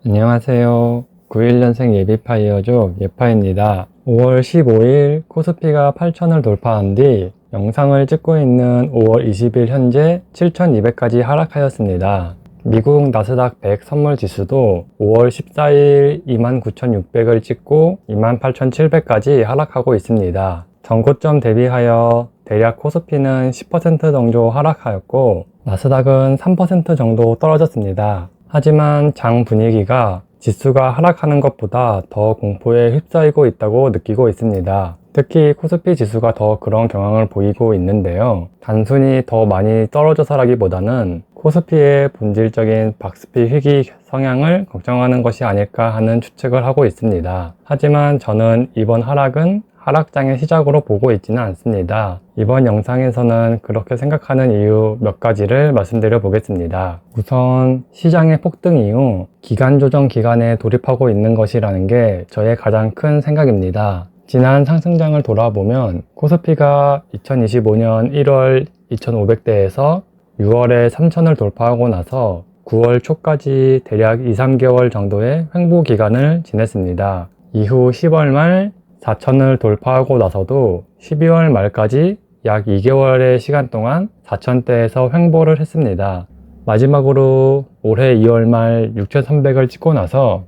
안녕하세요. 91년생 예비파이어족 예파입니다. 5월 15일 코스피가 8,000을 돌파한 뒤 영상을 찍고 있는 5월 20일 현재 7,200까지 하락하였습니다. 미국 나스닥 100 선물 지수도 5월 14일 29,600을 찍고 28,700까지 하락하고 있습니다. 전고점 대비하여 대략 코스피는 10% 정도 하락하였고 나스닥은 3% 정도 떨어졌습니다. 하지만 장 분위기가 지수가 하락하는 것보다 더 공포에 휩싸이고 있다고 느끼고 있습니다. 특히 코스피 지수가 더 그런 경향을 보이고 있는데요. 단순히 더 많이 떨어져서라기보다는 코스피의 본질적인 박스피 위기 성향을 걱정하는 것이 아닐까 하는 추측을 하고 있습니다. 하지만 저는 이번 하락은 하락장의 시작으로 보고 있지는 않습니다. 이번 영상에서는 그렇게 생각하는 이유 몇 가지를 말씀드려 보겠습니다. 우선 시장의 폭등 이후 기간 조정 기간에 돌입하고 있는 것이라는 게 저의 가장 큰 생각입니다. 지난 상승장을 돌아보면 코스피가 2025년 1월 2500대에서 6월에 3000을 돌파하고 나서 9월 초까지 대략 2-3개월 정도의 횡보 기간을 지냈습니다. 이후 10월 말 4,000을 돌파하고 나서도 12월 말까지 약 2개월의 시간 동안 4,000대에서 횡보를 했습니다. 마지막으로 올해 2월 말 6,300을 찍고 나서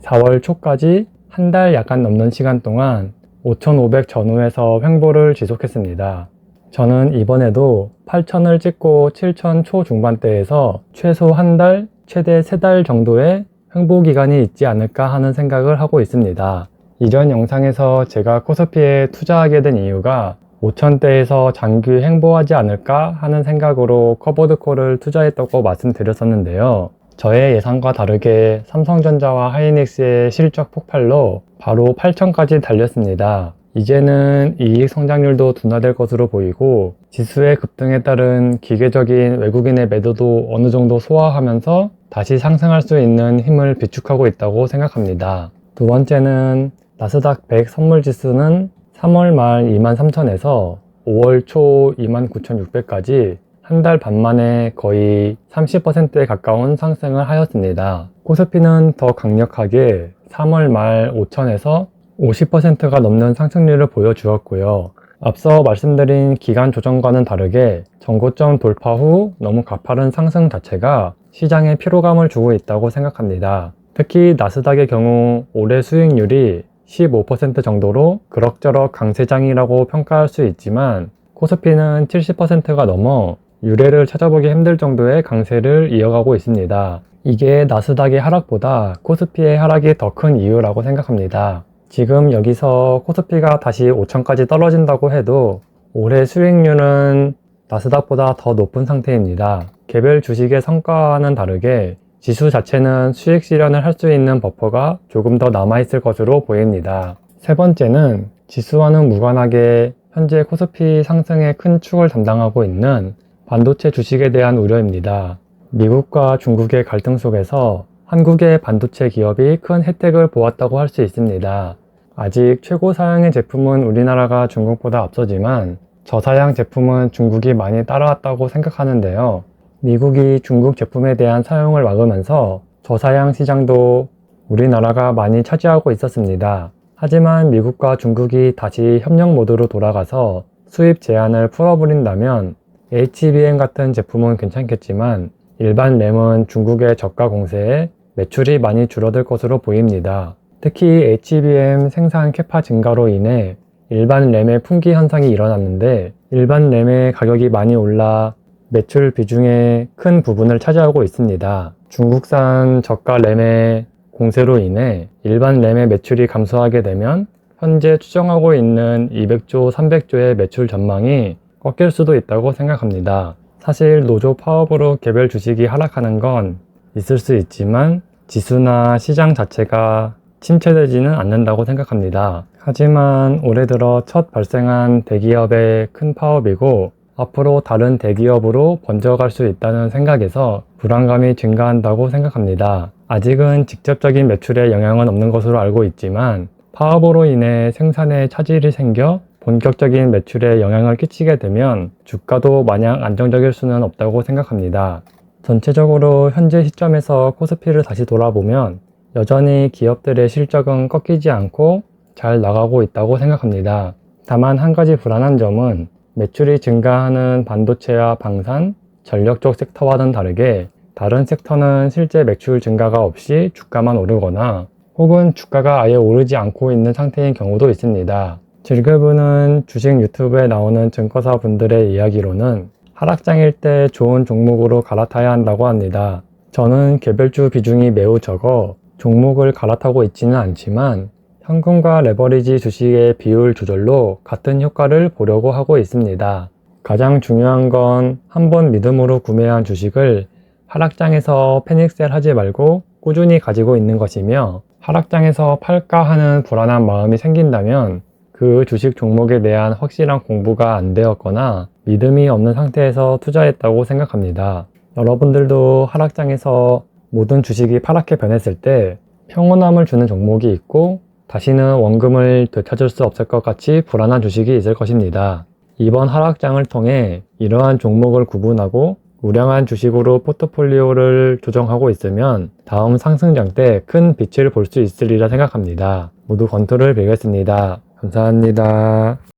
4월 초까지 한 달 약간 넘는 시간 동안 5,500 전후에서 횡보를 지속했습니다. 저는 이번에도 8,000을 찍고 7,000 초중반대에서 최소 한 달, 최대 3달 정도의 횡보 기간이 있지 않을까 하는 생각을 하고 있습니다. 이전 영상에서 제가 코스피에 투자하게 된 이유가 5,000대에서 장기 횡보하지 않을까 하는 생각으로 커버드콜을 투자했다고 말씀드렸었는데요. 저의 예상과 다르게 삼성전자와 하이닉스의 실적 폭발로 바로 8,000까지 달렸습니다. 이제는 이익 성장률도 둔화될 것으로 보이고 지수의 급등에 따른 기계적인 외국인의 매도도 어느 정도 소화하면서 다시 상승할 수 있는 힘을 비축하고 있다고 생각합니다. 두 번째는 나스닥 100 선물 지수는 3월 말 23,000에서 5월 초 29,600까지 한 달 반 만에 거의 30%에 가까운 상승을 하였습니다. 코스피는 더 강력하게 3월 말 5,000에서 50%가 넘는 상승률을 보여주었고요. 앞서 말씀드린 기간 조정과는 다르게 전고점 돌파 후 너무 가파른 상승 자체가 시장에 피로감을 주고 있다고 생각합니다. 특히 나스닥의 경우 올해 수익률이 15% 정도로 그럭저럭 강세장이라고 평가할 수 있지만 코스피는 70%가 넘어 유례를 찾아보기 힘들 정도의 강세를 이어가고 있습니다. 이게 나스닥의 하락보다 코스피의 하락이 더 큰 이유라고 생각합니다. 지금 여기서 코스피가 다시 5,000까지 떨어진다고 해도 올해 수익률은 나스닥보다 더 높은 상태입니다. 개별 주식의 성과와는 다르게 지수 자체는 수익 실현을 할 수 있는 버퍼가 조금 더 남아있을 것으로 보입니다. 세 번째는 지수와는 무관하게 현재 코스피 상승의 큰 축을 담당하고 있는 반도체 주식에 대한 우려입니다. 미국과 중국의 갈등 속에서 한국의 반도체 기업이 큰 혜택을 보았다고 할 수 있습니다. 아직 최고 사양의 제품은 우리나라가 중국보다 앞서지만 저사양 제품은 중국이 많이 따라왔다고 생각하는데요. 미국이 중국 제품에 대한 사용을 막으면서 저사양 시장도 우리나라가 많이 차지하고 있었습니다. 하지만 미국과 중국이 다시 협력 모드로 돌아가서 수입 제한을 풀어버린다면 HBM 같은 제품은 괜찮겠지만 일반 램은 중국의 저가 공세에 매출이 많이 줄어들 것으로 보입니다. 특히 HBM 생산 캐파 증가로 인해 일반 램의 품귀 현상이 일어났는데 일반 램의 가격이 많이 올라 매출 비중의 큰 부분을 차지하고 있습니다. 중국산 저가 램의 공세로 인해 일반 램의 매출이 감소하게 되면 현재 추정하고 있는 200조, 300조의 매출 전망이 꺾일 수도 있다고 생각합니다. 사실 노조 파업으로 개별 주식이 하락하는 건 있을 수 있지만 지수나 시장 자체가 침체되지는 않는다고 생각합니다. 하지만 올해 들어 첫 발생한 대기업의 큰 파업이고 앞으로 다른 대기업으로 번져갈 수 있다는 생각에서 불안감이 증가한다고 생각합니다. 아직은 직접적인 매출에 영향은 없는 것으로 알고 있지만 파업으로 인해 생산에 차질이 생겨 본격적인 매출에 영향을 끼치게 되면 주가도 마냥 안정적일 수는 없다고 생각합니다. 전체적으로 현재 시점에서 코스피를 다시 돌아보면 여전히 기업들의 실적은 꺾이지 않고 잘 나가고 있다고 생각합니다. 다만 한 가지 불안한 점은 매출이 증가하는 반도체와 방산, 전력 쪽 섹터와는 다르게 다른 섹터는 실제 매출 증가가 없이 주가만 오르거나 혹은 주가가 아예 오르지 않고 있는 상태인 경우도 있습니다. 즐겨보는 주식 유튜브에 나오는 증권사 분들의 이야기로는 하락장일 때 좋은 종목으로 갈아타야 한다고 합니다. 저는 개별주 비중이 매우 적어 종목을 갈아타고 있지는 않지만 현금과 레버리지 주식의 비율 조절로 같은 효과를 보려고 하고 있습니다. 가장 중요한 건 한번 믿음으로 구매한 주식을 하락장에서 패닉셀 하지 말고 꾸준히 가지고 있는 것이며, 하락장에서 팔까 하는 불안한 마음이 생긴다면 그 주식 종목에 대한 확실한 공부가 안 되었거나 믿음이 없는 상태에서 투자했다고 생각합니다. 여러분들도 하락장에서 모든 주식이 파랗게 변했을 때 평온함을 주는 종목이 있고 다시는 원금을 되찾을 수 없을 것 같이 불안한 주식이 있을 것입니다. 이번 하락장을 통해 이러한 종목을 구분하고 우량한 주식으로 포트폴리오를 조정하고 있으면 다음 상승장 때 큰 빛을 볼 수 있으리라 생각합니다. 모두 건투를 빌겠습니다. 감사합니다.